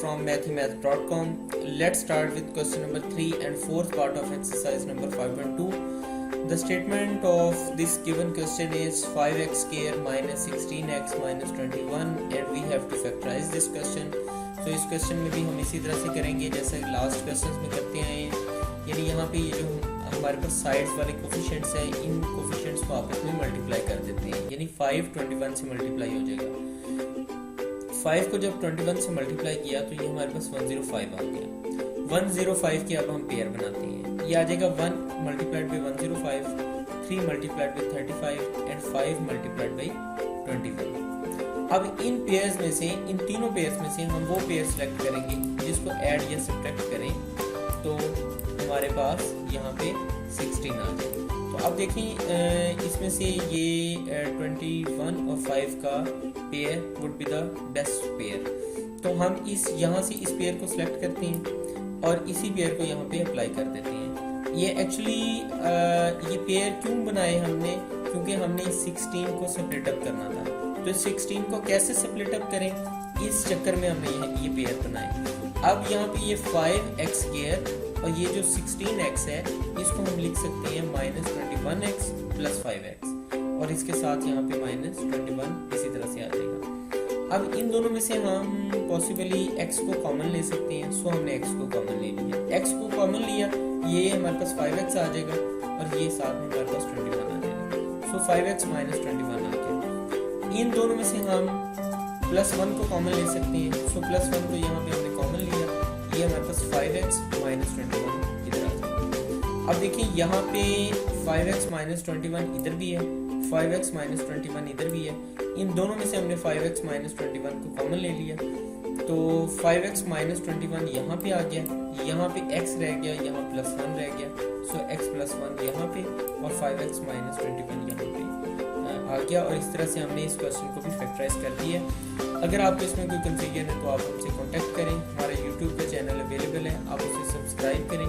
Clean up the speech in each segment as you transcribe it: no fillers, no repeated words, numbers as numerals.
from mathemath.com. Let's start with question number 3 and fourth part of exercise number 5.2. The statement of this given question is 5x square minus 16x minus 21 and we have to factorize this question. So इस question में भी हम इसी तरह से करेंगे जैसे last question में करते आए हैं, यानी यहाँ पे ये जो हमारे पास साइड्स वाले कोफिशिएंट्स हैं, इन कोफिशिएंट्स को आपस में मल्टीप्लाई कर देते हैं, यानी 5 21 से मल्टीप्लाई हो जाएगा। 5 को जब 21 से मल्टीप्लाई किया तो ये हमारे पास 105 आ गया। 105 की अब हम पेयर बनाते हैं, ये आ जाएगा 1 multiplied by 105, 3 multiplied by 35 and 5 multiplied by 21। अब इन पेयर्स में से, इन तीनों पेयर्स में से हम वो पेयर सेलेक्ट करेंगे जिसको ऐड या सब्ट्रैक्ट करें तो हमारे पास यहाँ पे 16 आ जाए। तो अब देखें इसमें से ये 21 और 5 का pair would be the best pair, तो हम इस यहाँ से इस पेयर को सिलेक्ट करते हैं और इसी पेयर को यहाँ पे अप्लाई कर देते हैं। ये एक्चुअली ये पेयर क्यों बनाए हमने, क्योंकि हमने 16 को स्प्लिट अप करना था, तो 16 को कैसे स्प्लिट अप करें इस चक्कर में हमने ये पेयर बनाए। अब यहाँ पे ये 5x स्क्वायर और ये जो 16x है इसको हम लिख सकते हैं माइनस 21x प्लस 5x और इसके साथ यहाँ पे माइनस 21 इसी तरह से आ जाएगा। अब इन दोनों में से हम पॉसिबली x को कॉमन ले सकते हैं, सो हमने x को कॉमन ले लिया। x को कॉमन लिया, ये हमारे पास 5x आ जाएगा और ये साथ में हमारे पास 21 आ जाएगा, सो 5x माइनस 21 आ गया। इन दोनों में से हम प्लस 1 को कॉमन ले सकते हैं, सो प्लस 1 को यहाँ पे हमने कॉमन लिया, ये हमारे पास 5x माइनस 21 इधर आ जाएगा। अब देखिए यहाँ पे 5x माइनस 21 इधर भी है, 5x माइनस 21 इधर भी है, इन दोनों में से हमने 5x माइनस 21 को कॉमन ले लिया, तो 5x माइनस 21 यहाँ पे आ गया, यहाँ पे x रह गया, यहाँ प्लस 1 रह गया, सो x प्लस 1 यहाँ पे और 5x माइनस 21 यहाँ पे आ गया। और इस तरह से हमने इस क्वेश्चन को भी फैक्टराइज कर दिया। अगर आपको इसमें कोई कंफ्यूजन है तो आप हमसे कांटेक्ट करें, हमारा यूट्यूब पे चैनल अवेलेबल है, आप उसे सब्सक्राइब करें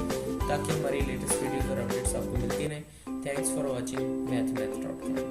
ताकि हमारी लेटेस्ट वीडियोस और अपडेट्स आपको मिलती रहें। Thanks for watching mathemath.com।